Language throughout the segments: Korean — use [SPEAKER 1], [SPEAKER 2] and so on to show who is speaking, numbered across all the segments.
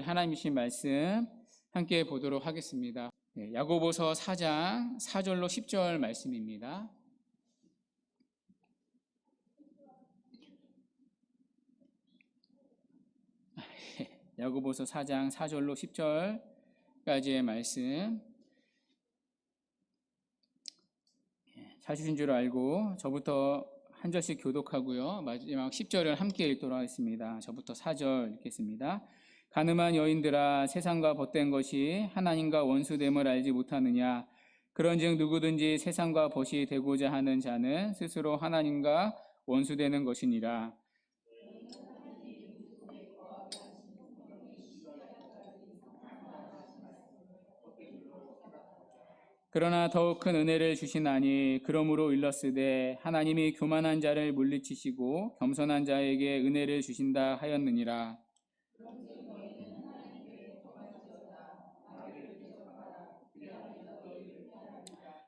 [SPEAKER 1] 하나님 주신 말씀 함께 보도록 하겠습니다. 야고보서 4장 4절로 10절 말씀입니다. 야고보서 4장 4절로 10절까지의 말씀 잘 주신 줄 알고 저부터 한 절씩 교독하고요. 마지막 10절을 함께 읽도록 하겠습니다. 저부터 4절 읽겠습니다. 가늠한 여인들아, 세상과 벗된 것이 하나님과 원수됨을 알지 못하느냐? 그런즉 누구든지 세상과 벗이 되고자 하는 자는 스스로 하나님과 원수되는 것이니라. 그러나 더욱 큰 은혜를 주시나니 그러므로 일렀으되 하나님이 교만한 자를 물리치시고 겸손한 자에게 은혜를 주신다 하였느니라.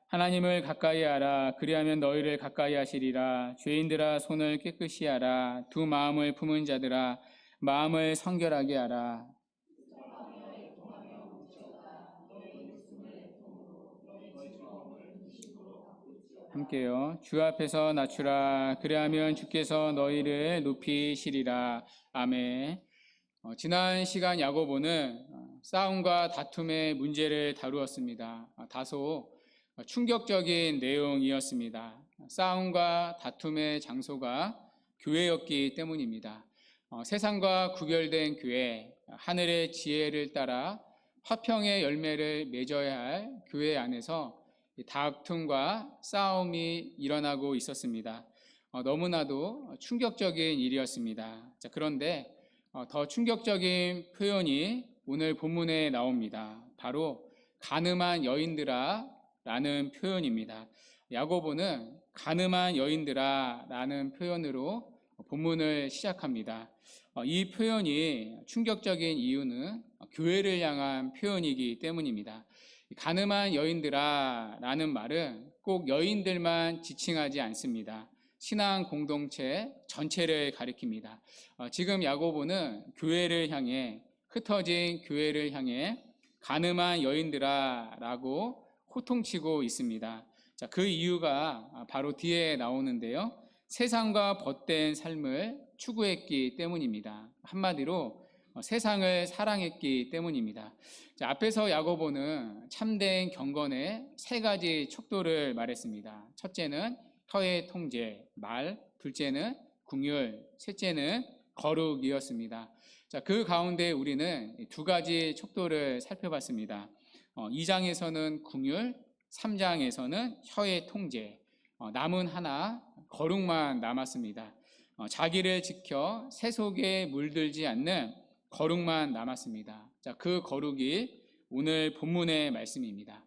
[SPEAKER 1] 하나님을 가까이 하라. 그리하면 너희를 가까이 하시리라. 죄인들아, 손을 깨끗이 하라. 두 마음을 품은 자들아, 마음을 성결하게 하라. 함께요. 주 앞에서 낮추라. 그리하면 주께서 너희를 높이시리라. 아멘. 지난 시간 야고보는 싸움과 다툼의 문제를 다루었습니다. 다소 충격적인 내용이었습니다. 싸움과 다툼의 장소가 교회였기 때문입니다. 세상과 구별된 교회, 하늘의 지혜를 따라 화평의 열매를 맺어야 할 교회 안에서 다툼과 싸움이 일어나고 있었습니다. 너무나도 충격적인 일이었습니다. 그런데 더 충격적인 표현이 오늘 본문에 나옵니다. 바로 가늠한 여인들아 라는 표현입니다. 야고보는 가늠한 여인들아 라는 표현으로 본문을 시작합니다. 이 표현이 충격적인 이유는 교회를 향한 표현이기 때문입니다. 가늠한 여인들아 라는 말은 꼭 여인들만 지칭하지 않습니다. 신앙 공동체 전체를 가리킵니다. 지금 야고보는 교회를 향해, 흩어진 교회를 향해 가늠한 여인들아 라고 호통치고 있습니다. 그 이유가 바로 뒤에 나오는데요. 세상과 벗된 삶을 추구했기 때문입니다. 한마디로 세상을 사랑했기 때문입니다. 앞에서 야고보는 참된 경건의 세 가지 척도를 말했습니다. 첫째는 혀의 통제, 말, 둘째는 긍휼, 셋째는 거룩이었습니다. 그 가운데 우리는 두 가지 척도를 살펴봤습니다. 2장에서는 긍휼, 3장에서는 혀의 통제, 남은 하나 거룩만 남았습니다. 자기를 지켜 세 속에 물들지 않는 거룩만 남았습니다. 그 거룩이 오늘 본문의 말씀입니다.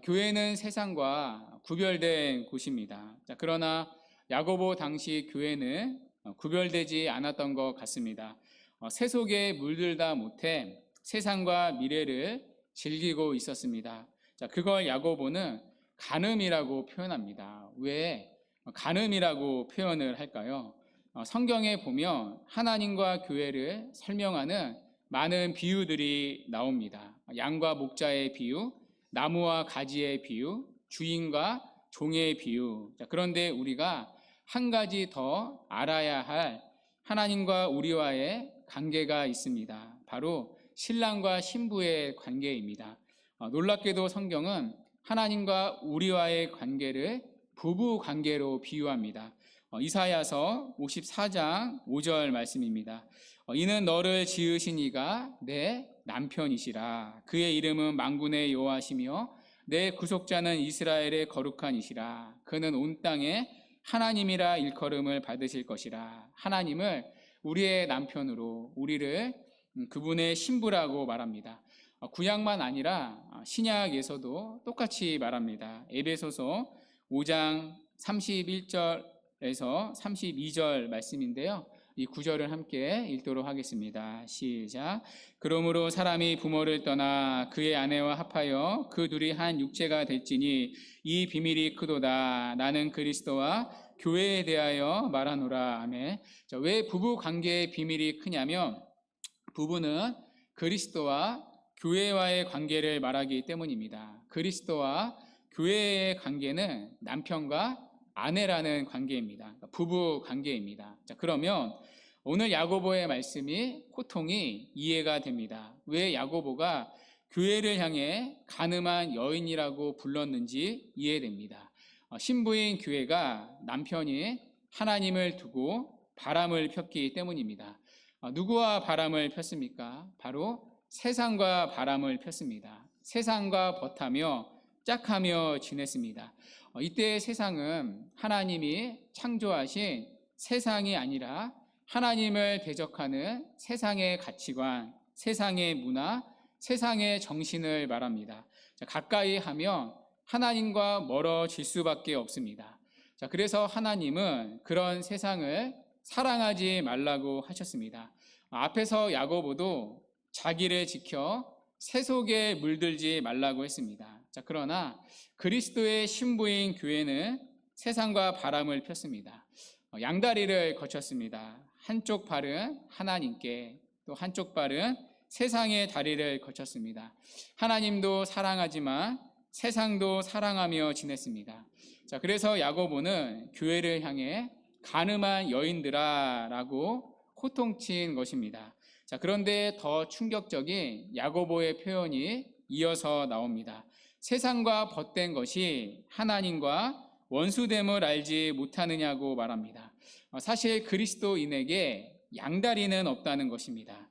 [SPEAKER 1] 교회는 세상과 구별된 곳입니다. 그러나 야고보 당시 교회는 구별되지 않았던 것 같습니다. 세 속에 물들다 못해 세상과 미래를 즐기고 있었습니다. 그걸 야고보는 간음이라고 표현합니다. 왜 간음이라고 표현을 할까요? 성경에 보면 하나님과 교회를 설명하는 많은 비유들이 나옵니다. 양과 목자의 비유, 나무와 가지의 비유, 주인과 종의 비유. 그런데 우리가 한 가지 더 알아야 할 하나님과 우리와의 관계가 있습니다. 바로 신랑과 신부의 관계입니다. 놀랍게도 성경은 하나님과 우리와의 관계를 부부 관계로 비유합니다. 이사야서 54장 5절 말씀입니다. 이는 너를 지으신 이가 내 남편이시라. 그의 이름은 만군의 여호와시며 내 구속자는 이스라엘의 거룩한 이시라. 그는 온 땅에 하나님이라 일컬음을 받으실 것이라. 하나님을 우리의 남편으로, 우리를 그분의 신부라고 말합니다. 구약만 아니라 신약에서도 똑같이 말합니다. 에베소서 5장 31절에서 32절 말씀인데요. 이 구절을 함께 읽도록 하겠습니다. 시작. 그러므로 사람이 부모를 떠나 그의 아내와 합하여 그 둘이 한 육체가 될지니 이 비밀이 크도다. 나는 그리스도와 교회에 대하여 말하노라. 아멘. 왜 부부 관계의 비밀이 크냐면 부부는 그리스도와 교회와의 관계를 말하기 때문입니다. 그리스도와 교회의 관계는 남편과 아내라는 관계입니다. 그러니까 부부 관계입니다. 자, 그러면 오늘 야고보의 말씀이 호통이 이해가 됩니다. 왜 야고보가 교회를 향해 가늠한 여인이라고 불렀는지 이해됩니다. 신부인 교회가 남편이 하나님을 두고 바람을 폈기 때문입니다. 누구와 바람을 폈습니까? 바로 세상과 바람을 폈습니다. 세상과 벗하며 짝하며 지냈습니다. 이때 세상은 하나님이 창조하신 세상이 아니라 하나님을 대적하는 세상의 가치관, 세상의 문화, 세상의 정신을 말합니다. 가까이 하면 하나님과 멀어질 수밖에 없습니다. 그래서 하나님은 그런 세상을 사랑하지 말라고 하셨습니다. 앞에서 야고보도 자기를 지켜 세속에 물들지 말라고 했습니다. 그러나 그리스도의 신부인 교회는 세상과 바람을 폈습니다. 양다리를 거쳤습니다. 한쪽 발은 하나님께, 또 한쪽 발은 세상의 다리를 거쳤습니다. 하나님도 사랑하지만 세상도 사랑하며 지냈습니다. 그래서 야고보는 교회를 향해 가늠한 여인들아 라고 호통친 것입니다. 그런데 더 충격적인 야고보의 표현이 이어서 나옵니다. 세상과 벗된 것이 하나님과 원수됨을 알지 못하느냐고 말합니다. 사실 그리스도인에게 양다리는 없다는 것입니다.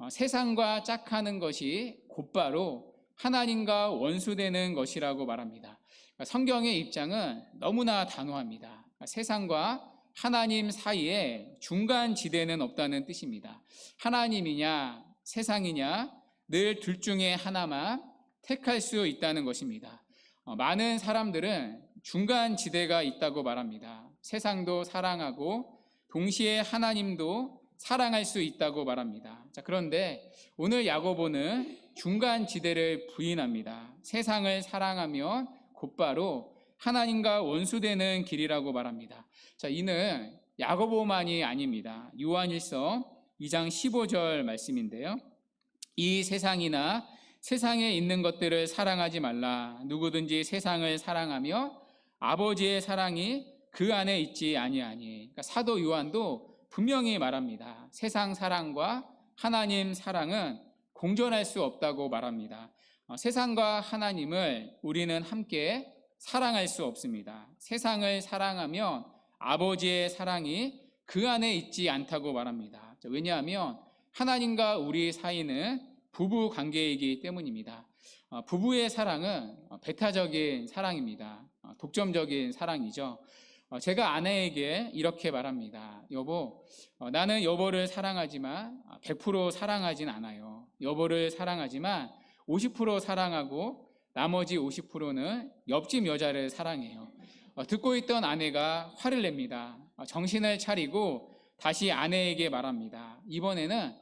[SPEAKER 1] 세상과 짝하는 것이 곧바로 하나님과 원수되는 것이라고 말합니다. 성경의 입장은 너무나 단호합니다. 세상과 하나님 사이에 중간 지대는 없다는 뜻입니다. 하나님이냐 세상이냐 늘 둘 중에 하나만 택할 수 있다는 것입니다. 많은 사람들은 중간 지대가 있다고 말합니다. 세상도 사랑하고 동시에 하나님도 사랑할 수 있다고 말합니다. 그런데 오늘 야고보는 중간 지대를 부인합니다. 세상을 사랑하면 곧바로 하나님과 원수되는 길이라고 말합니다. 이는 야고보만이 아닙니다. 요한일서 2장 15절 말씀인데요. 이 세상이나 세상에 있는 것들을 사랑하지 말라. 누구든지 세상을 사랑하며 아버지의 사랑이 그 안에 있지 아니하니. 사도 요한도 분명히 말합니다. 세상 사랑과 하나님 사랑은 공존할 수 없다고 말합니다. 세상과 하나님을 우리는 함께 사랑할 수 없습니다. 세상을 사랑하면 아버지의 사랑이 그 안에 있지 않다고 말합니다. 왜냐하면 하나님과 우리 사이는 부부 관계이기 때문입니다. 부부의 사랑은 배타적인 사랑입니다. 독점적인 사랑이죠. 제가 아내에게 이렇게 말합니다. 여보, 나는 여보를 사랑하지만 100% 사랑하진 않아요. 여보를 사랑하지만 50% 사랑하고 나머지 50%는 옆집 여자를 사랑해요. 듣고 있던 아내가 화를 냅니다. 정신을 차리고 다시 아내에게 말합니다. 이번에는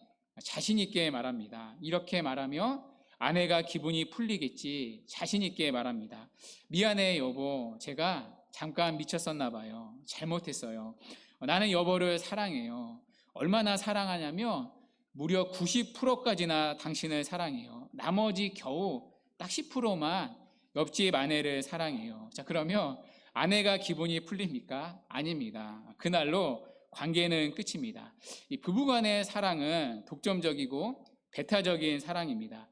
[SPEAKER 1] 자신 있게 말합니다. 이렇게 말하며 아내가 기분이 풀리겠지 자신 있게 말합니다. 미안해 여보, 제가 잠깐 미쳤었나 봐요. 잘못했어요. 나는 여보를 사랑해요. 얼마나 사랑하냐면 무려 90%까지나 당신을 사랑해요. 나머지 겨우 딱 10%만 옆집 아내를 사랑해요. 그러면 아내가 기분이 풀립니까? 아닙니다. 그날로 관계는 끝입니다. 이 부부간의 사랑은 독점적이고 배타적인 사랑입니다.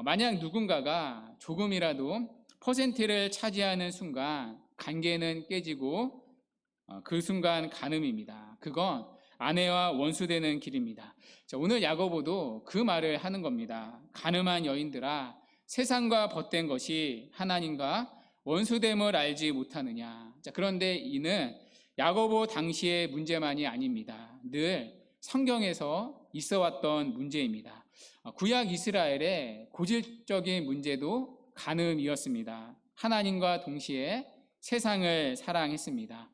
[SPEAKER 1] 만약 누군가가 조금이라도 퍼센트를 차지하는 순간 관계는 깨지고 그 순간 간음입니다. 그건 아내와 원수되는 길입니다. 오늘 야고보도 그 말을 하는 겁니다. 간음한 여인들아, 세상과 벗된 것이 하나님과 원수됨을 알지 못하느냐. 그런데 이는 야고보 당시의 문제만이 아닙니다. 늘 성경에서 있어왔던 문제입니다. 구약 이스라엘의 고질적인 문제도 간음이었습니다. 하나님과 동시에 세상을 사랑했습니다.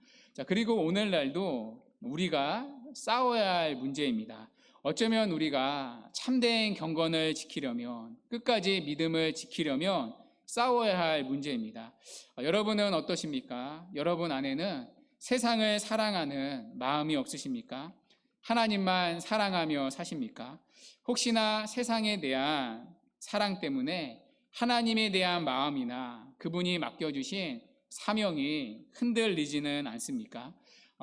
[SPEAKER 1] 그리고 오늘날도 우리가 싸워야 할 문제입니다. 어쩌면 우리가 참된 경건을 지키려면, 끝까지 믿음을 지키려면 싸워야 할 문제입니다. 여러분은 어떠십니까? 여러분 안에는 세상을 사랑하는 마음이 없으십니까? 하나님만 사랑하며 사십니까? 혹시나 세상에 대한 사랑 때문에 하나님에 대한 마음이나 그분이 맡겨주신 사명이 흔들리지는 않습니까?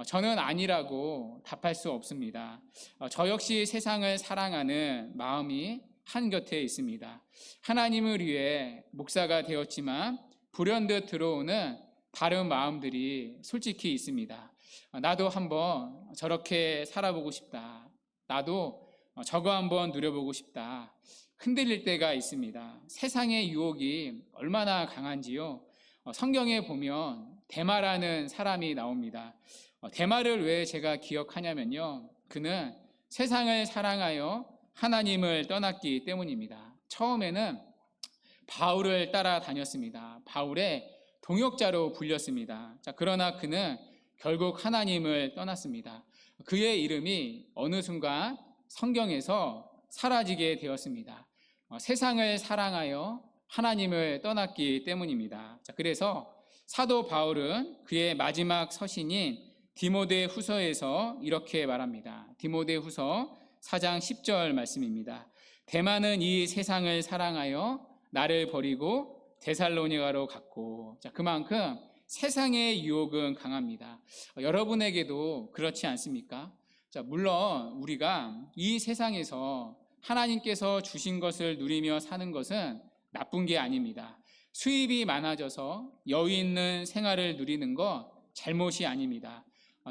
[SPEAKER 1] 저는 아니라고 답할 수 없습니다. 저 역시 세상을 사랑하는 마음이 한곁에 있습니다. 하나님을 위해 목사가 되었지만 불현듯 들어오는 다른 마음들이 솔직히 있습니다. 나도 한번 저렇게 살아보고 싶다. 나도 저거 한번 누려보고 싶다. 흔들릴 때가 있습니다. 세상의 유혹이 얼마나 강한지요. 성경에 보면 데마라는 사람이 나옵니다. 데마를 왜 제가 기억하냐면요. 그는 세상을 사랑하여 하나님을 떠났기 때문입니다. 처음에는 바울을 따라다녔습니다. 바울의 동역자로 불렸습니다. 그러나 그는 결국 하나님을 떠났습니다. 그의 이름이 어느 순간 성경에서 사라지게 되었습니다. 세상을 사랑하여 하나님을 떠났기 때문입니다. 그래서 사도 바울은 그의 마지막 서신인 디모데 후서에서 이렇게 말합니다. 디모데 후서 4장 10절 말씀입니다. 데마는 이 세상을 사랑하여 나를 버리고 데살로니가로 갔고. 그만큼 세상의 유혹은 강합니다. 여러분에게도 그렇지 않습니까? 물론 우리가 이 세상에서 하나님께서 주신 것을 누리며 사는 것은 나쁜 게 아닙니다. 수입이 많아져서 여유 있는 생활을 누리는 것 잘못이 아닙니다.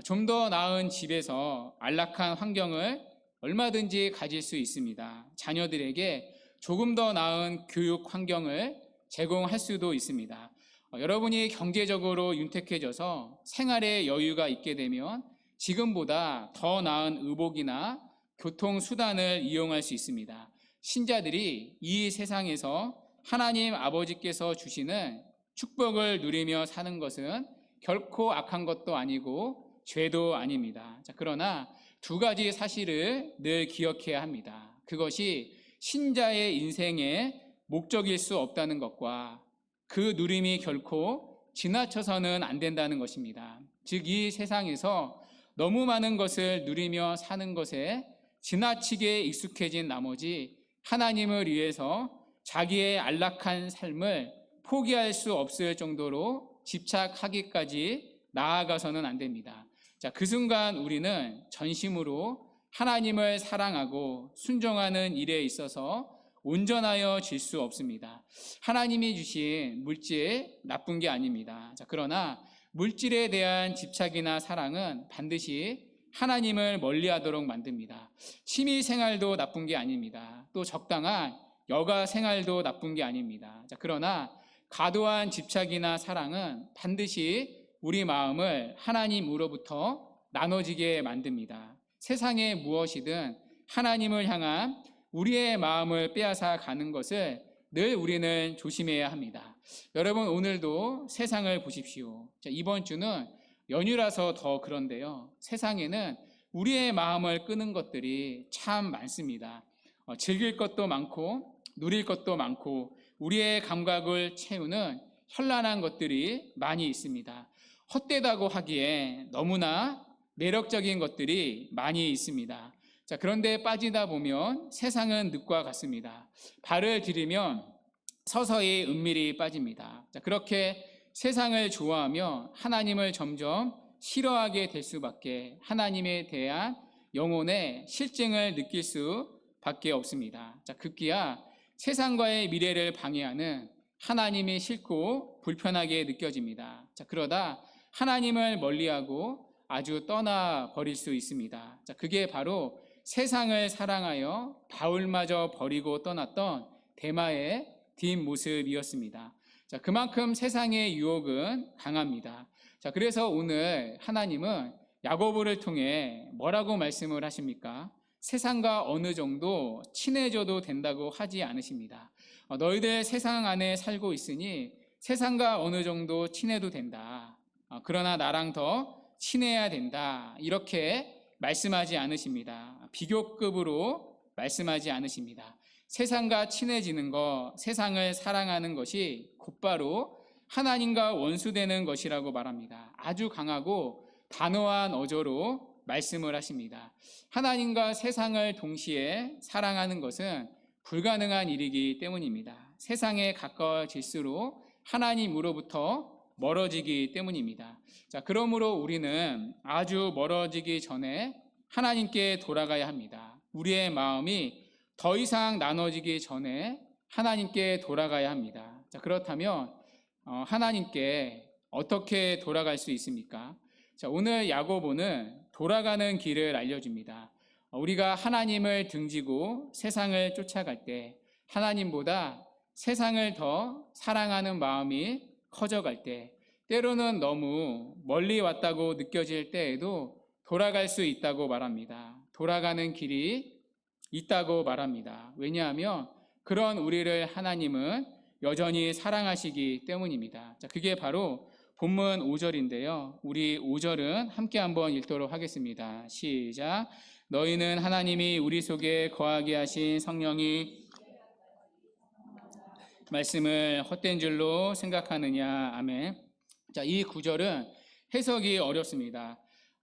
[SPEAKER 1] 좀 더 나은 집에서 안락한 환경을 얼마든지 가질 수 있습니다. 자녀들에게 조금 더 나은 교육 환경을 제공할 수도 있습니다. 여러분이 경제적으로 윤택해져서 생활에 여유가 있게 되면 지금보다 더 나은 의복이나 교통수단을 이용할 수 있습니다. 신자들이 이 세상에서 하나님 아버지께서 주시는 축복을 누리며 사는 것은 결코 악한 것도 아니고 죄도 아닙니다. 그러나 두 가지 사실을 늘 기억해야 합니다. 그것이 신자의 인생의 목적일 수 없다는 것과 그 누림이 결코 지나쳐서는 안 된다는 것입니다. 즉, 이 세상에서 너무 많은 것을 누리며 사는 것에 지나치게 익숙해진 나머지 하나님을 위해서 자기의 안락한 삶을 포기할 수 없을 정도로 집착하기까지 나아가서는 안 됩니다. 그 순간 우리는 전심으로 하나님을 사랑하고 순종하는 일에 있어서 온전하여 질 수 없습니다. 하나님이 주신 물질 나쁜 게 아닙니다. 그러나 물질에 대한 집착이나 사랑은 반드시 하나님을 멀리하도록 만듭니다. 취미 생활도 나쁜 게 아닙니다. 또 적당한 여가 생활도 나쁜 게 아닙니다. 그러나 과도한 집착이나 사랑은 반드시 우리 마음을 하나님으로부터 나눠지게 만듭니다. 세상에 무엇이든 하나님을 향한 우리의 마음을 빼앗아 가는 것을 늘 우리는 조심해야 합니다. 여러분, 오늘도 세상을 보십시오. 이번 주는 연휴라서 더 그런데요. 세상에는 우리의 마음을 끄는 것들이 참 많습니다. 즐길 것도 많고 누릴 것도 많고 우리의 감각을 채우는 현란한 것들이 많이 있습니다. 헛되다고 하기에 너무나 매력적인 것들이 많이 있습니다. 그런데 빠지다 보면 세상은 늪과 같습니다. 발을 들이면 서서히 은밀히 빠집니다. 그렇게 세상을 좋아하며 하나님을 점점 싫어하게 될 수밖에, 하나님에 대한 영혼의 실증을 느낄 수밖에 없습니다. 급기야 세상과의 미래를 방해하는 하나님이 싫고 불편하게 느껴집니다. 그러다 하나님을 멀리하고 아주 떠나버릴 수 있습니다. 그게 바로 세상을 사랑하여 바울마저 버리고 떠났던 데마의 뒷모습이었습니다. 그만큼 세상의 유혹은 강합니다. 그래서 오늘 하나님은 야고보를 통해 뭐라고 말씀을 하십니까? 세상과 어느 정도 친해져도 된다고 하지 않으십니다. 너희들 세상 안에 살고 있으니 세상과 어느 정도 친해도 된다. 그러나 나랑 더 친해야 된다. 이렇게 말씀하지 않으십니다. 비교급으로 말씀하지 않으십니다. 세상과 친해지는 것, 세상을 사랑하는 것이 곧바로 하나님과 원수되는 것이라고 말합니다. 아주 강하고 단호한 어조로 말씀을 하십니다. 하나님과 세상을 동시에 사랑하는 것은 불가능한 일이기 때문입니다. 세상에 가까워질수록 하나님으로부터 멀어지기 때문입니다. 자, 그러므로 우리는 아주 멀어지기 전에 하나님께 돌아가야 합니다. 우리의 마음이 더 이상 나눠지기 전에 하나님께 돌아가야 합니다. 자, 그렇다면 하나님께 어떻게 돌아갈 수 있습니까? 자, 오늘 야고보는 돌아가는 길을 알려줍니다. 우리가 하나님을 등지고 세상을 쫓아갈 때, 하나님보다 세상을 더 사랑하는 마음이 커져갈 때, 때로는 너무 멀리 왔다고 느껴질 때에도 돌아갈 수 있다고 말합니다. 돌아가는 길이 있다고 말합니다. 왜냐하면 그런 우리를 하나님은 여전히 사랑하시기 때문입니다. 자, 그게 바로 본문 5절인데요. 우리 5절은 함께 한번 읽도록 하겠습니다. 시작. 너희는 하나님이 우리 속에 거하게 하신 성령이 말씀을 헛된 줄로 생각하느냐. 아멘. 자, 이 구절은 해석이 어렵습니다.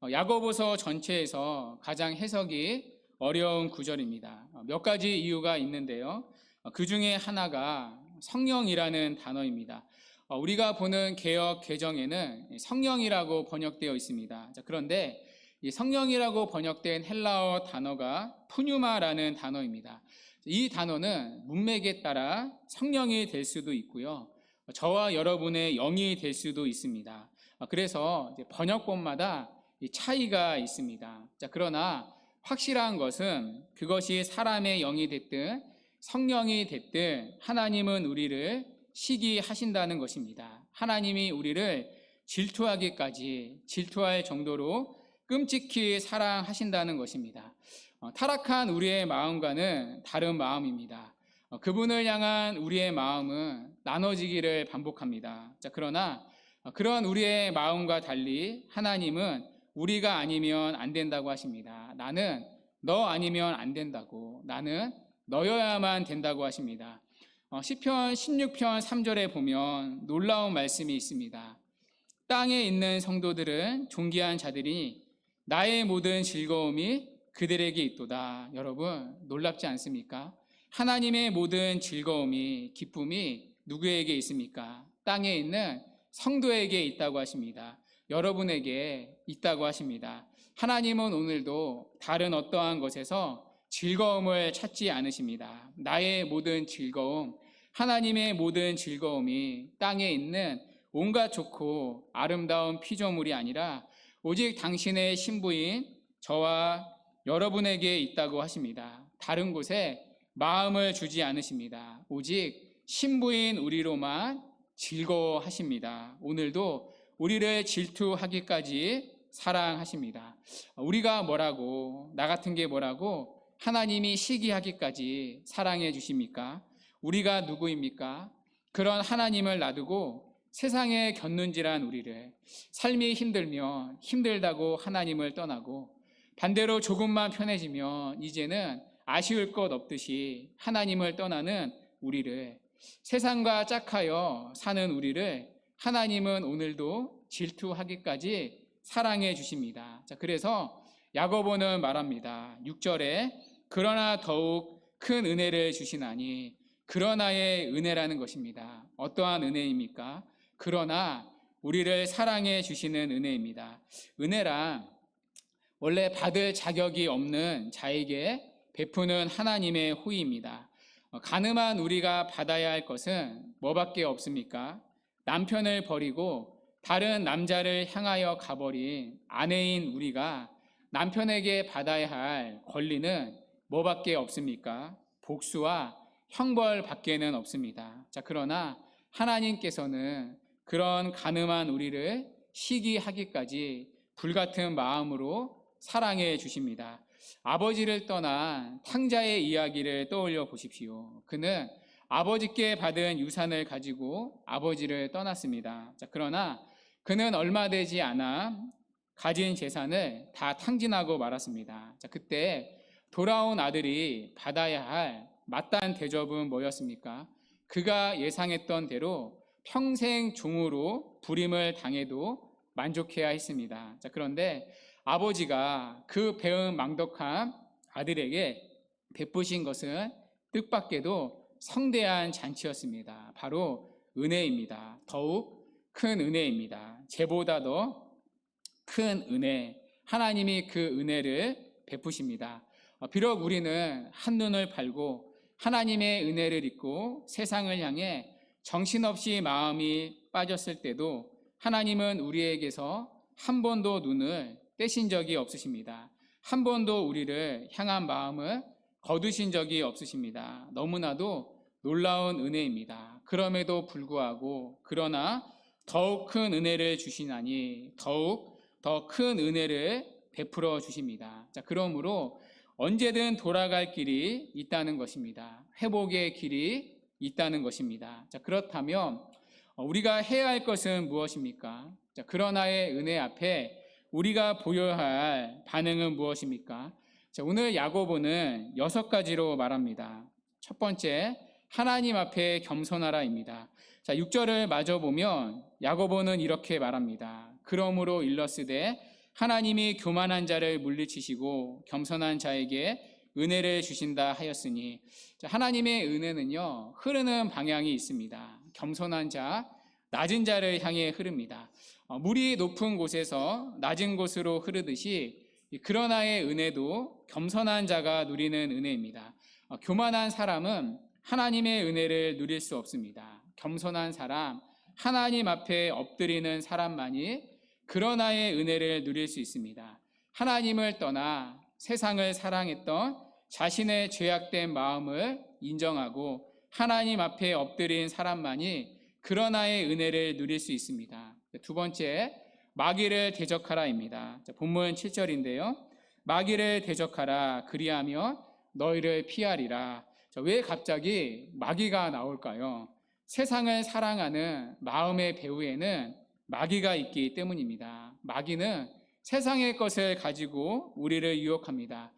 [SPEAKER 1] 야고보서 전체에서 가장 해석이 어려운 구절입니다. 몇 가지 이유가 있는데요. 그 중에 하나가 성령이라는 단어입니다. 우리가 보는 개역 개정에는 성령이라고 번역되어 있습니다. 자, 그런데 이 성령이라고 번역된 헬라어 단어가 푸뉴마라는 단어입니다. 이 단어는 문맥에 따라 성령이 될 수도 있고요. 저와 여러분의 영이 될 수도 있습니다. 그래서 번역본마다 차이가 있습니다. 자, 그러나 확실한 것은 그것이 사람의 영이 됐든 성령이 됐든 하나님은 우리를 시기하신다는 것입니다. 하나님이 우리를 질투할 정도로 끔찍히 사랑하신다는 것입니다. 타락한 우리의 마음과는 다른 마음입니다. 그분을 향한 우리의 마음은 나눠지기를 반복합니다. 자, 그러나 그런 우리의 마음과 달리 하나님은 우리가 아니면 안 된다고 하십니다. 나는 너 아니면 안 된다고, 나는 너여야만 된다고 하십니다. 시편 16편 3절에 보면 놀라운 말씀이 있습니다. 땅에 있는 성도들은 존귀한 자들이 나의 모든 즐거움이 그들에게 있도다. 여러분, 놀랍지 않습니까? 하나님의 모든 즐거움이, 기쁨이 누구에게 있습니까? 땅에 있는 성도에게 있다고 하십니다. 여러분에게 있다고 하십니다. 하나님은 오늘도 다른 어떠한 것에서 즐거움을 찾지 않으십니다. 나의 모든 즐거움, 하나님의 모든 즐거움이 땅에 있는 온갖 좋고 아름다운 피조물이 아니라 오직 당신의 신부인 저와 여러분에게 있다고 하십니다. 다른 곳에 마음을 주지 않으십니다. 오직 신부인 우리로만 즐거워하십니다. 오늘도 우리를 질투하기까지 사랑하십니다. 우리가 뭐라고, 나 같은 게 뭐라고 하나님이 시기하기까지 사랑해 주십니까? 우리가 누구입니까? 그런 하나님을 놔두고 세상에 곁눈질한 우리를, 삶이 힘들면 힘들다고 하나님을 떠나고 반대로 조금만 편해지면 이제는 아쉬울 것 없듯이 하나님을 떠나는 우리를, 세상과 짝하여 사는 우리를 하나님은 오늘도 질투하기까지 사랑해 주십니다. 자, 그래서 야고보는 말합니다. 6절에 그러나 더욱 큰 은혜를 주시나니, 그러나의 은혜라는 것입니다. 어떠한 은혜입니까? 그러나 우리를 사랑해 주시는 은혜입니다. 은혜란 원래 받을 자격이 없는 자에게 베푸는 하나님의 호의입니다. 가늠한 우리가 받아야 할 것은 뭐밖에 없습니까? 남편을 버리고 다른 남자를 향하여 가버린 아내인 우리가 남편에게 받아야 할 권리는 뭐밖에 없습니까? 복수와 형벌밖에는 없습니다. 자, 그러나 하나님께서는 그런 가늠한 우리를 시기하기까지 불같은 마음으로 사랑해 주십니다. 아버지를 떠난 탕자의 이야기를 떠올려 보십시오. 그는 아버지께 받은 유산을 가지고 아버지를 떠났습니다. 자, 그러나 그는 얼마 되지 않아 가진 재산을 다 탕진하고 말았습니다. 자, 그때 돌아온 아들이 받아야 할 마땅한 대접은 뭐였습니까? 그가 예상했던 대로 평생 종으로 부림을 당해도 만족해야 했습니다. 자, 그런데 아버지가 그 배은망덕한 아들에게 베푸신 것은 뜻밖에도 성대한 잔치였습니다. 바로 은혜입니다. 더욱 큰 은혜입니다. 죄보다 더 큰 은혜, 하나님이 그 은혜를 베푸십니다. 비록 우리는 한눈을 팔고 하나님의 은혜를 잊고 세상을 향해 정신없이 마음이 빠졌을 때도 하나님은 우리에게서 한 번도 눈을 떼신 적이 없으십니다. 한 번도 우리를 향한 마음을 거두신 적이 없으십니다. 너무나도 놀라운 은혜입니다. 그럼에도 불구하고 그러나 더욱 큰 은혜를 주시나니 더욱 더 큰 은혜를 베풀어 주십니다. 자, 그러므로 언제든 돌아갈 길이 있다는 것입니다. 회복의 길이 있다는 것입니다. 자, 그렇다면 우리가 해야 할 것은 무엇입니까? 자, 그러나의 은혜 앞에 우리가 보여야 할 반응은 무엇입니까? 자, 오늘 야고보는 6가지로 말합니다. 첫 번째, 하나님 앞에 겸손하라입니다. 자, 6절을 마저 보면 야고보는 이렇게 말합니다. 그러므로 일러스되 하나님이 교만한 자를 물리치시고 겸손한 자에게 은혜를 주신다 하였으니, 자, 하나님의 은혜는요 흐르는 방향이 있습니다. 겸손한 자, 낮은 자를 향해 흐릅니다. 물이 높은 곳에서 낮은 곳으로 흐르듯이 그러나의 은혜도 겸손한 자가 누리는 은혜입니다. 교만한 사람은 하나님의 은혜를 누릴 수 없습니다. 겸손한 사람, 하나님 앞에 엎드리는 사람만이 그러나의 은혜를 누릴 수 있습니다. 하나님을 떠나 세상을 사랑했던 자신의 죄악된 마음을 인정하고 하나님 앞에 엎드린 사람만이 그러나의 은혜를 누릴 수 있습니다. 두 번째, 마귀를 대적하라입니다. 본문 7절인데요. 마귀를 대적하라, 그리하면 너희를 피하리라. 왜 갑자기 마귀가 나올까요? 세상을 사랑하는 마음의 배후에는 마귀가 있기 때문입니다. 마귀는 세상의 것을 가지고 우리를 유혹합니다.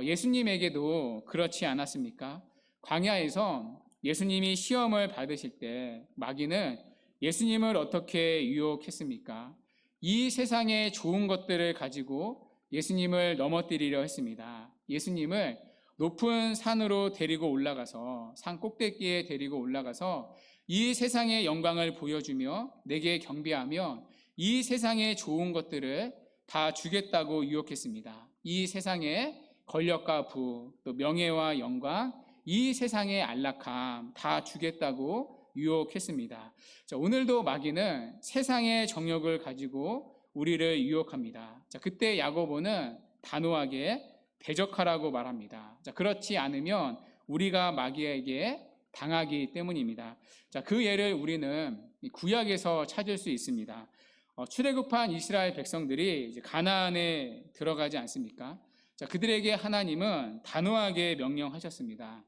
[SPEAKER 1] 예수님에게도 그렇지 않았습니까? 광야에서 예수님이 시험을 받으실 때 마귀는 예수님을 어떻게 유혹했습니까? 이 세상의 좋은 것들을 가지고 예수님을 넘어뜨리려 했습니다. 예수님을 높은 산으로 데리고 올라가서 산 꼭대기에 데리고 올라가서 이 세상의 영광을 보여주며 내게 경배하며 이 세상의 좋은 것들을 다 주겠다고 유혹했습니다. 이 세상의 권력과 부, 또 명예와 영광, 이 세상의 안락함 다 주겠다고 유혹했습니다. 자, 오늘도 마귀는 세상의 정욕을 가지고 우리를 유혹합니다. 자, 그때 야고보는 단호하게 대적하라고 말합니다. 자, 그렇지 않으면 우리가 마귀에게 당하기 때문입니다. 자, 그 예를 우리는 구약에서 찾을 수 있습니다. 출애굽한 이스라엘 백성들이 이제 가나안에 들어가지 않습니까? 자, 그들에게 하나님은 단호하게 명령하셨습니다.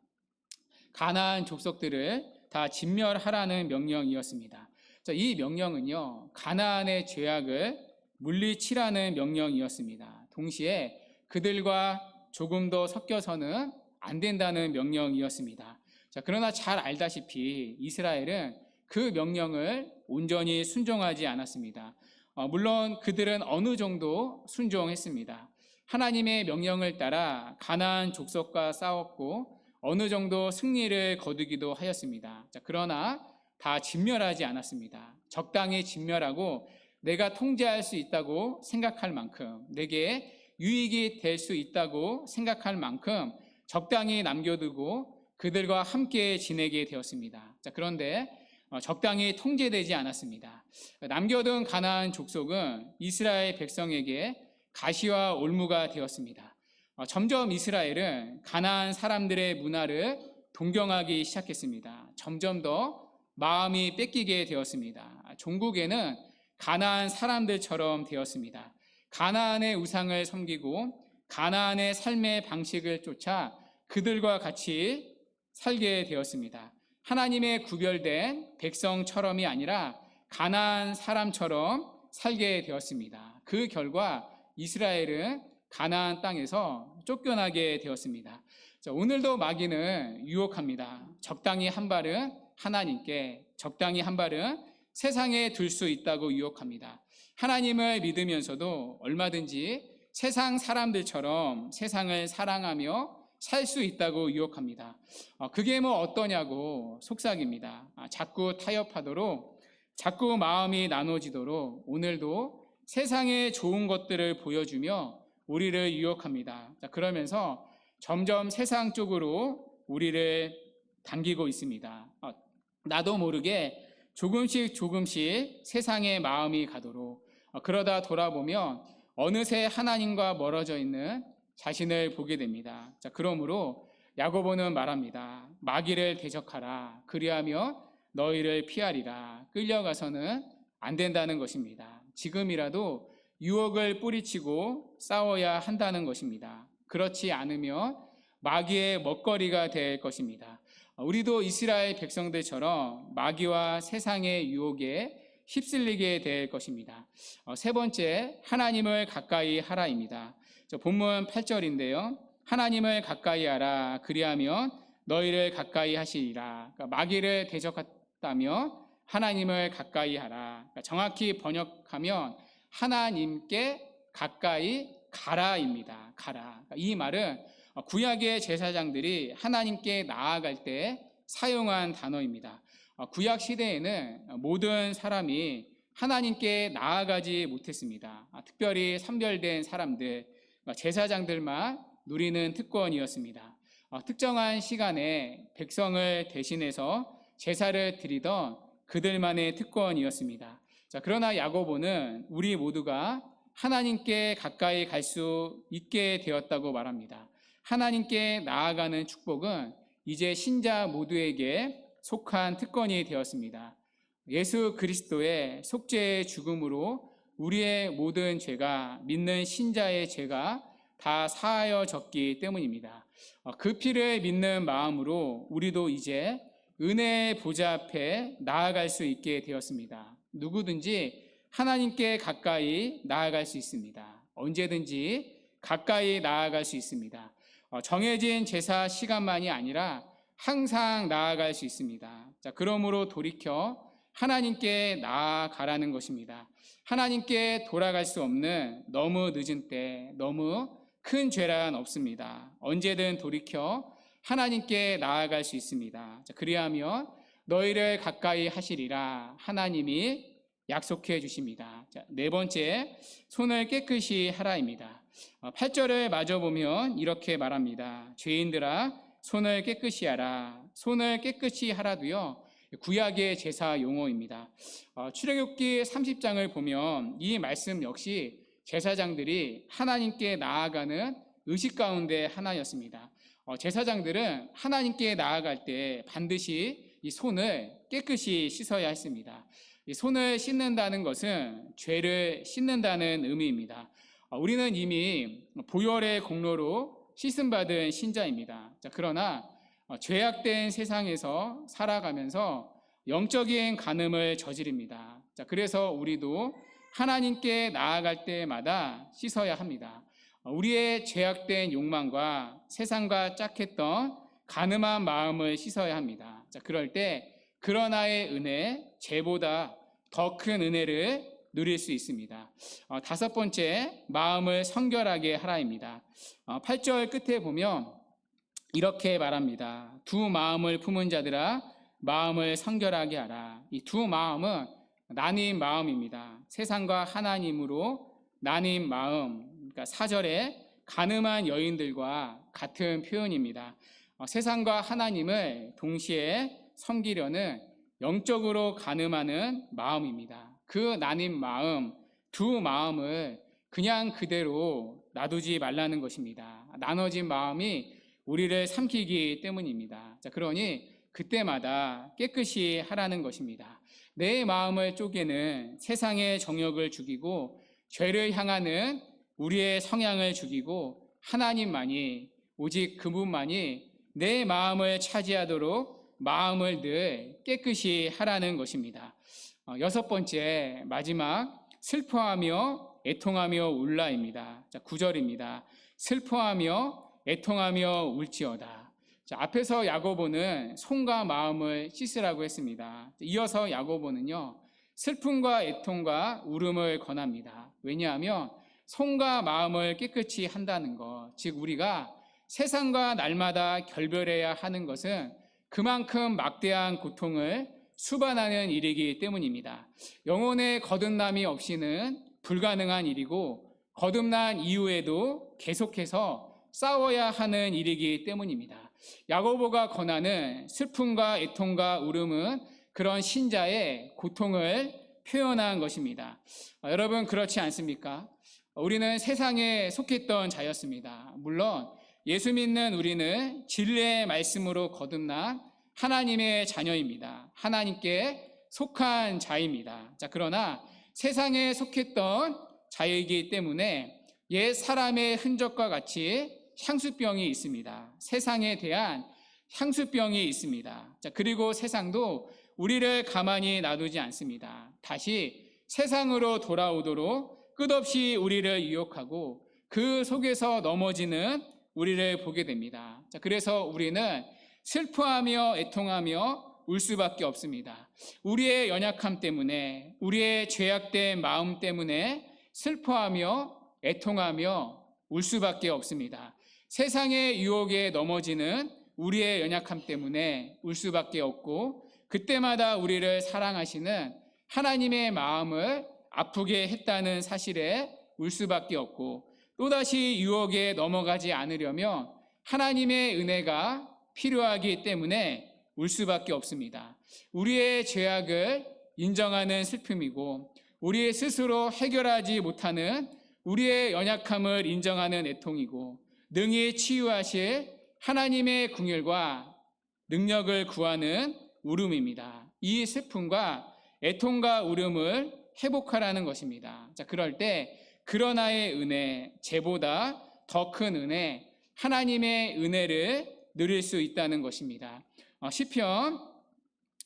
[SPEAKER 1] 가나안 족속들을 다 진멸하라는 명령이었습니다. 자, 이 명령은요, 가나안의 죄악을 물리치라는 명령이었습니다. 동시에 그들과 조금 더 섞여서는 안 된다는 명령이었습니다. 자, 그러나 잘 알다시피 이스라엘은 그 명령을 온전히 순종하지 않았습니다. 물론 그들은 어느 정도 순종했습니다. 하나님의 명령을 따라 가나안 족속과 싸웠고 어느 정도 승리를 거두기도 하였습니다. 자, 그러나 다 진멸하지 않았습니다. 적당히 진멸하고 내가 통제할 수 있다고 생각할 만큼, 내게 유익이 될 수 있다고 생각할 만큼 적당히 남겨두고 그들과 함께 지내게 되었습니다. 자, 그런데 적당히 통제되지 않았습니다. 남겨둔 가나안 족속은 이스라엘 백성에게 가시와 올무가 되었습니다. 점점 이스라엘은 가나안 사람들의 문화를 동경하기 시작했습니다. 점점 더 마음이 뺏기게 되었습니다. 종국에는 가나안 사람들처럼 되었습니다. 가나안의 우상을 섬기고 가나안의 삶의 방식을 쫓아 그들과 같이 살게 되었습니다. 하나님의 구별된 백성처럼이 아니라 가나안 사람처럼 살게 되었습니다. 그 결과 이스라엘은 가나안 땅에서 쫓겨나게 되었습니다. 자, 오늘도 마귀는 유혹합니다. 적당히 한 발은 하나님께, 적당히 한 발은 세상에 둘 수 있다고 유혹합니다. 하나님을 믿으면서도 얼마든지 세상 사람들처럼 세상을 사랑하며 살 수 있다고 유혹합니다. 그게 뭐 어떠냐고 속삭입니다. 자꾸 타협하도록, 자꾸 마음이 나눠지도록 오늘도 세상의 좋은 것들을 보여주며 우리를 유혹합니다. 그러면서 점점 세상 쪽으로 우리를 당기고 있습니다. 나도 모르게 조금씩 세상의 마음이 가도록, 그러다 돌아보면 어느새 하나님과 멀어져 있는 자신을 보게 됩니다. 그러므로 야고보는 말합니다. 마귀를 대적하라. 그리하면 너희를 피하리라. 끌려가서는 안 된다는 것입니다. 지금이라도 유혹을 뿌리치고 싸워야 한다는 것입니다. 그렇지 않으면 마귀의 먹거리가 될 것입니다. 우리도 이스라엘 백성들처럼 마귀와 세상의 유혹에 휩쓸리게 될 것입니다. 세 번째, 하나님을 가까이 하라입니다. 본문 8절인데요. 하나님을 가까이 하라. 그리하면 너희를 가까이 하시리라. 그러니까 마귀를 대적했다면 하나님을 가까이 하라. 그러니까 정확히 번역하면 하나님께 가까이 가라입니다. 가라. 그러니까 이 말은 구약의 제사장들이 하나님께 나아갈 때 사용한 단어입니다. 구약 시대에는 모든 사람이 하나님께 나아가지 못했습니다. 특별히 선별된 사람들, 제사장들만 누리는 특권이었습니다. 특정한 시간에 백성을 대신해서 제사를 드리던 그들만의 특권이었습니다. 그러나 야고보는 우리 모두가 하나님께 가까이 갈 수 있게 되었다고 말합니다. 하나님께 나아가는 축복은 이제 신자 모두에게 속한 특권이 되었습니다. 예수 그리스도의 속죄의 죽음으로 우리의 모든 죄가, 믿는 신자의 죄가 다 사하여졌기 때문입니다. 그 피를 믿는 마음으로 우리도 이제 은혜의 보좌 앞에 나아갈 수 있게 되었습니다. 누구든지 하나님께 가까이 나아갈 수 있습니다. 언제든지 가까이 나아갈 수 있습니다. 정해진 제사 시간만이 아니라 항상 나아갈 수 있습니다. 그러므로 돌이켜 하나님께 나아가라는 것입니다. 하나님께 돌아갈 수 없는 너무 늦은 때, 너무 큰 죄란 없습니다. 언제든 돌이켜 하나님께 나아갈 수 있습니다. 그리하면 너희를 가까이 하시리라 하나님이 약속해 주십니다. 네 번째, 손을 깨끗이 하라입니다. 8절을 마저 보면 이렇게 말합니다. 죄인들아 손을 깨끗이 하라. 손을 깨끗이 하라도요, 구약의 제사 용어입니다. 출애굽기 30장을 보면 이 말씀 역시 제사장들이 하나님께 나아가는 의식 가운데 하나였습니다. 제사장들은 하나님께 나아갈 때 반드시 이 손을 깨끗이 씻어야 했습니다. 이 손을 씻는다는 것은 죄를 씻는다는 의미입니다. 우리는 이미 보혈의 공로로 씻음받은 신자입니다. 그러나 죄악된 세상에서 살아가면서 영적인 간음을 저지릅니다. 그래서 우리도 하나님께 나아갈 때마다 씻어야 합니다. 우리의 죄악된 욕망과 세상과 짝했던 간음한 마음을 씻어야 합니다. 그럴 때 그러나의 은혜, 죄보다 더 큰 은혜를 누릴 수 있습니다. 다섯 번째, 마음을 성결하게 하라입니다. 8절 끝에 보면 이렇게 말합니다. 두 마음을 품은 자들아 마음을 성결하게 하라. 이 두 마음은 나뉜 마음입니다. 세상과 하나님으로 나뉜 마음. 그러니까 4절에 간음한 여인들과 같은 표현입니다. 세상과 하나님을 동시에 섬기려는 영적으로 간음하는 마음입니다. 그 나뉜 마음, 두 마음을 그냥 그대로 놔두지 말라는 것입니다. 나눠진 마음이 우리를 삼키기 때문입니다. 그러니 그때마다 깨끗이 하라는 것입니다. 내 마음을 쪼개는 세상의 정욕을 죽이고 죄를 향하는 우리의 성향을 죽이고 하나님만이, 오직 그분만이 내 마음을 차지하도록 마음을 늘 깨끗이 하라는 것입니다. 여섯 번째, 마지막, 슬퍼하며 애통하며 울라입니다. 9절입니다. 슬퍼하며 애통하며 울지어다. 앞에서 야고보는 손과 마음을 씻으라고 했습니다. 이어서 야고보는요, 슬픔과 애통과 울음을 권합니다. 왜냐하면 손과 마음을 깨끗이 한다는 것, 즉 우리가 세상과 날마다 결별해야 하는 것은 그만큼 막대한 고통을 수반하는 일이기 때문입니다. 영혼의 거듭남이 없이는 불가능한 일이고 거듭난 이후에도 계속해서 싸워야 하는 일이기 때문입니다. 야고보가 권하는 슬픔과 애통과 울음은 그런 신자의 고통을 표현한 것입니다. 여러분 그렇지 않습니까? 우리는 세상에 속했던 자였습니다. 물론 예수 믿는 우리는 진리의 말씀으로 거듭난 하나님의 자녀입니다. 하나님께 속한 자입니다. 그러나 세상에 속했던 자이기 때문에 옛 사람의 흔적과 같이 향수병이 있습니다. 세상에 대한 향수병이 있습니다. 그리고 세상도 우리를 가만히 놔두지 않습니다. 다시 세상으로 돌아오도록 끝없이 우리를 유혹하고 그 속에서 넘어지는 우리를 보게 됩니다. 그래서 우리는 슬퍼하며 애통하며 울 수밖에 없습니다. 우리의 연약함 때문에, 우리의 죄악된 마음 때문에 슬퍼하며 애통하며 울 수밖에 없습니다. 세상의 유혹에 넘어지는 우리의 연약함 때문에 울 수밖에 없고, 그때마다 우리를 사랑하시는 하나님의 마음을 아프게 했다는 사실에 울 수밖에 없고, 또다시 유혹에 넘어가지 않으려면 하나님의 은혜가 필요하기 때문에 울 수밖에 없습니다. 우리의 죄악을 인정하는 슬픔이고, 우리의 스스로 해결하지 못하는 우리의 연약함을 인정하는 애통이고, 능히 치유하실 하나님의 긍휼과 능력을 구하는 울음입니다. 이 슬픔과 애통과 울음을 회복하라는 것입니다. 그럴 때 그러나의 은혜, 죄보다 더 큰 은혜, 하나님의 은혜를 누릴 수 있다는 것입니다. 시편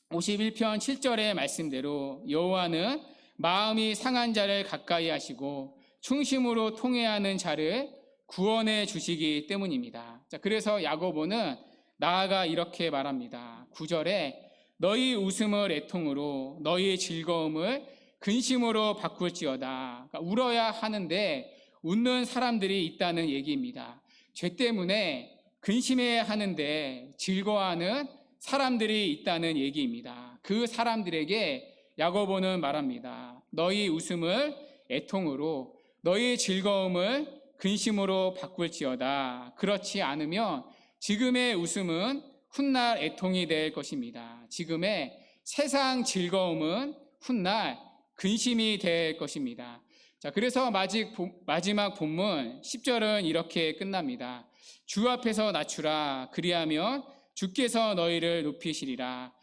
[SPEAKER 1] 51편 7절의 말씀대로 여호와는 마음이 상한 자를 가까이 하시고 충심으로 통회하는 자를 구원해 주시기 때문입니다. 그래서 야고보는 나아가 이렇게 말합니다. 9절에 너희 웃음을 애통으로 너희 즐거움을 근심으로 바꿀지어다. 그러니까 울어야 하는데 웃는 사람들이 있다는 얘기입니다. 죄 때문에 근심해야 하는데 즐거워하는 사람들이 있다는 얘기입니다. 그 사람들에게 야고보는 말합니다. 너희 웃음을 애통으로 너희 즐거움을 근심으로 바꿀지어다. 그렇지 않으면 지금의 웃음은 훗날 애통이 될 것입니다. 지금의 세상 즐거움은 훗날 근심이 될 것입니다. 그래서 마지막 본문 10절은 이렇게 끝납니다. 주 앞에서 낮추라. 그리하면 주께서 너희를 높이시리라.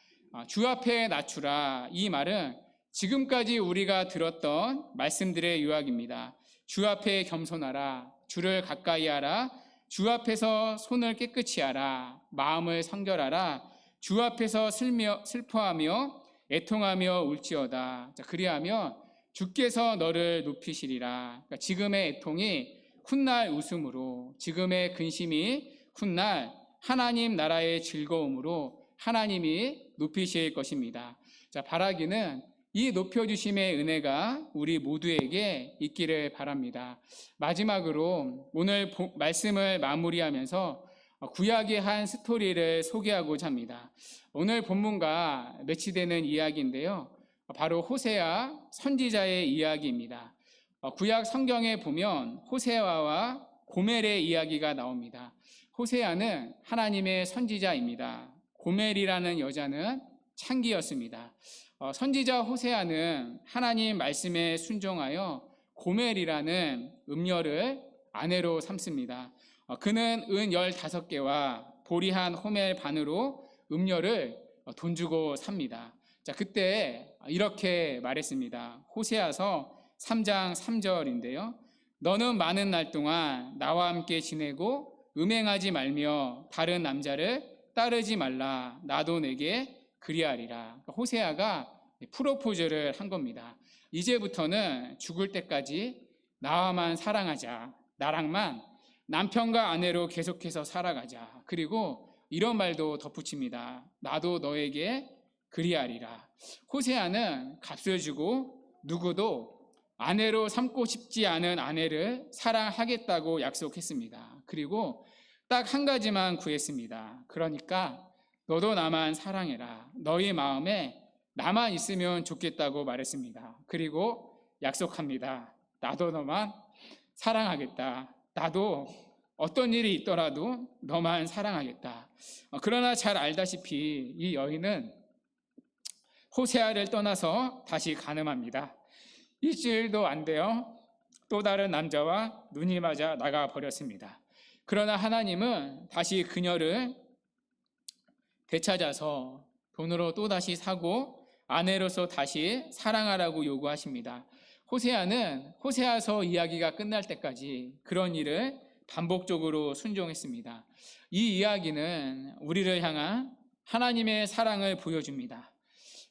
[SPEAKER 1] 주 앞에 낮추라. 이 말은 지금까지 우리가 들었던 말씀들의 요약입니다. 주 앞에 겸손하라. 주를 가까이 하라. 주 앞에서 손을 깨끗이 하라. 마음을 성결하라. 주 앞에서 슬퍼하며 애통하며 울지어다. 그리하면 주께서 너를 높이시리라. 그러니까 지금의 애통이 훗날 웃음으로, 지금의 근심이 훗날 하나님 나라의 즐거움으로 하나님이 높이실 것입니다. 바라기는 이 높여주심의 은혜가 우리 모두에게 있기를 바랍니다. 마지막으로 오늘 말씀을 마무리하면서 구약의 한 스토리를 소개하고자 합니다. 오늘 본문과 매치되는 이야기인데요. 바로 호세아 선지자의 이야기입니다. 구약 성경에 보면 호세아와 고멜의 이야기가 나옵니다. 호세아는 하나님의 선지자입니다. 고멜이라는 여자는 창기였습니다. 선지자 호세아는 하나님 말씀에 순종하여 고멜이라는 음녀를 아내로 삼습니다. 그는 은 15개와 보리 한 호멜 반으로 음녀를 돈 주고 삽니다. 그때 이렇게 말했습니다. 호세아서 3장 3절인데요. 너는 많은 날 동안 나와 함께 지내고 음행하지 말며 다른 남자를 따르지 말라. 나도 내게 그리하리라. 호세아가 프로포즈를 한 겁니다. 이제부터는 죽을 때까지 나와만 사랑하자. 나랑만 남편과 아내로 계속해서 살아가자. 그리고 이런 말도 덧붙입니다. 나도 너에게 그리하리라. 호세아는 값을 주고 누구도 아내로 삼고 싶지 않은 아내를 사랑하겠다고 약속했습니다. 그리고 딱 한 가지만 구했습니다. 그러니까 너도 나만 사랑해라. 너희 마음에 나만 있으면 좋겠다고 말했습니다. 그리고 약속합니다. 나도 너만 사랑하겠다. 나도 어떤 일이 있더라도 너만 사랑하겠다. 그러나 잘 알다시피 이 여인은 호세아를 떠나서 다시 간음합니다. 일주일도 안 돼요. 또 다른 남자와 눈이 맞아 나가 버렸습니다. 그러나 하나님은 다시 그녀를 되찾아서 돈으로 또다시 사고 아내로서 다시 사랑하라고 요구하십니다. 호세아는 호세아서 이야기가 끝날 때까지 그런 일을 반복적으로 순종했습니다. 이 이야기는 우리를 향한 하나님의 사랑을 보여줍니다.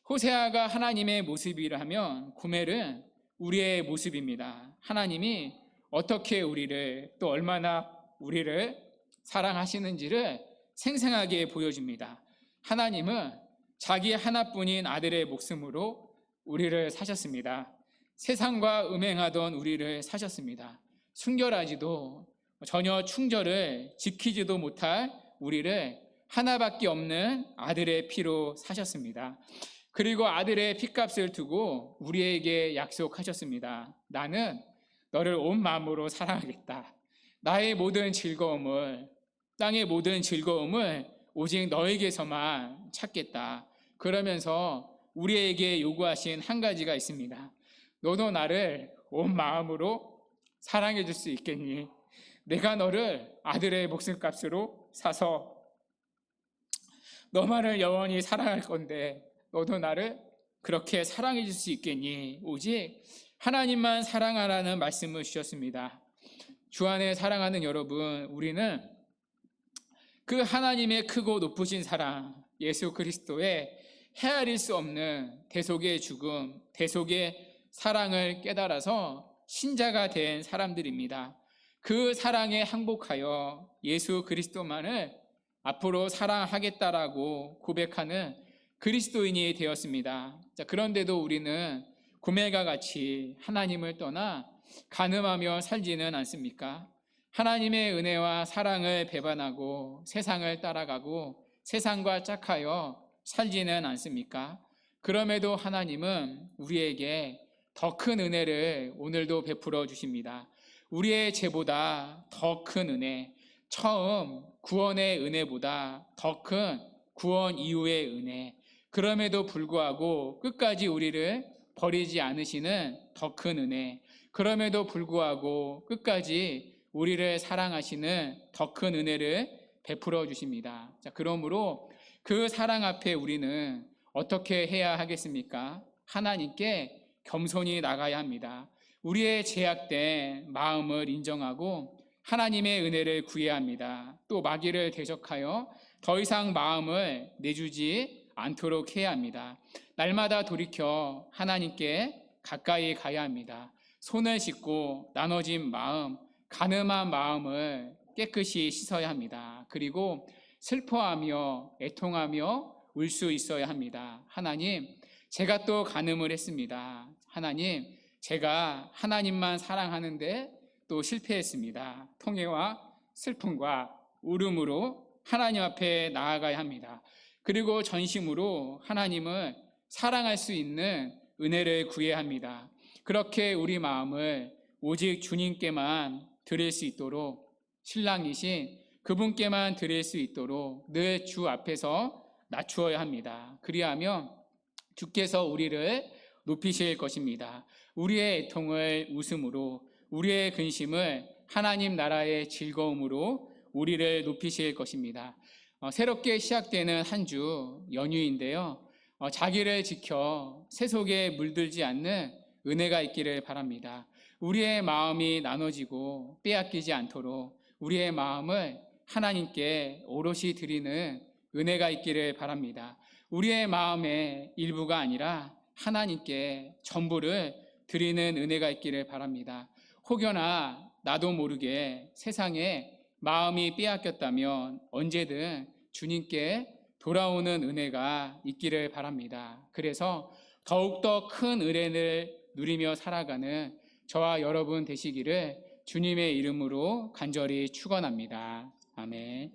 [SPEAKER 1] 호세아가 하나님의 모습이라면 고멜은 우리의 모습입니다. 하나님이 어떻게 우리를 또 얼마나 우리를 사랑하시는지를 생생하게 보여줍니다. 하나님은 자기 하나뿐인 아들의 목숨으로 우리를 사셨습니다. 세상과 음행하던 우리를 사셨습니다. 순결하지도 전혀 충절을 지키지도 못할 우리를 하나밖에 없는 아들의 피로 사셨습니다. 그리고 아들의 피값을 두고 우리에게 약속하셨습니다. 나는 너를 온 마음으로 사랑하겠다. 나의 모든 즐거움을, 땅의 모든 즐거움을 오직 너에게서만 찾겠다. 그러면서 우리에게 요구하신 한 가지가 있습니다. 너도 나를 온 마음으로 사랑해 줄 수 있겠니? 내가 너를 아들의 목숨값으로 사서 너만을 영원히 사랑할 건데 너도 나를 그렇게 사랑해 줄 수 있겠니? 오직 하나님만 사랑하라는 말씀을 주셨습니다. 주 안에 사랑하는 여러분, 우리는 그 하나님의 크고 높으신 사랑, 예수 그리스도의 헤아릴 수 없는 대속의 죽음, 대속의 사랑을 깨달아서 신자가 된 사람들입니다. 그 사랑에 항복하여 예수 그리스도만을 앞으로 사랑하겠다라고 고백하는 그리스도인이 되었습니다. 그런데도 우리는 고멜과 같이 하나님을 떠나 간음하며 살지는 않습니까? 하나님의 은혜와 사랑을 배반하고 세상을 따라가고 세상과 짝하여 살지는 않습니까? 그럼에도 하나님은 우리에게 더 큰 은혜를 오늘도 베풀어 주십니다. 우리의 죄보다 더 큰 은혜, 처음 구원의 은혜보다 더 큰 구원 이후의 은혜, 그럼에도 불구하고 끝까지 우리를 버리지 않으시는 더 큰 은혜, 그럼에도 불구하고 끝까지 우리를 사랑하시는 더 큰 은혜를 베풀어 주십니다. 그러므로 그 사랑 앞에 우리는 어떻게 해야 하겠습니까? 하나님께 겸손히 나가야 합니다. 우리의 제약된 마음을 인정하고 하나님의 은혜를 구해야 합니다. 또 마귀를 대적하여 더 이상 마음을 내주지 않도록 해야 합니다. 날마다 돌이켜 하나님께 가까이 가야 합니다. 손을 씻고 나눠진 마음, 간음한 마음을 깨끗이 씻어야 합니다. 그리고 슬퍼하며 애통하며 울 수 있어야 합니다. 하나님, 제가 또 간음을 했습니다. 하나님, 제가 하나님만 사랑하는데 또 실패했습니다. 통회와 슬픔과 울음으로 하나님 앞에 나아가야 합니다. 그리고 전심으로 하나님을 사랑할 수 있는 은혜를 구해야 합니다. 그렇게 우리 마음을 오직 주님께만 드릴 수 있도록, 신랑이신 그분께만 드릴 수 있도록 늘 주 앞에서 낮추어야 합니다. 그리하면 주께서 우리를 높이실 것입니다. 우리의 애통을 웃음으로, 우리의 근심을 하나님 나라의 즐거움으로 우리를 높이실 것입니다. 새롭게 시작되는 한 주 연휴인데요. 자기를 지켜 세속에 물들지 않는 은혜가 있기를 바랍니다. 우리의 마음이 나눠지고 빼앗기지 않도록 우리의 마음을 하나님께 오롯이 드리는 은혜가 있기를 바랍니다. 우리의 마음의 일부가 아니라 하나님께 전부를 드리는 은혜가 있기를 바랍니다. 혹여나 나도 모르게 세상에 마음이 빼앗겼다면 언제든 주님께 돌아오는 은혜가 있기를 바랍니다. 그래서 더욱더 큰 은혜를 누리며 살아가는 저와 여러분 되시기를 주님의 이름으로 간절히 축원합니다. 아멘.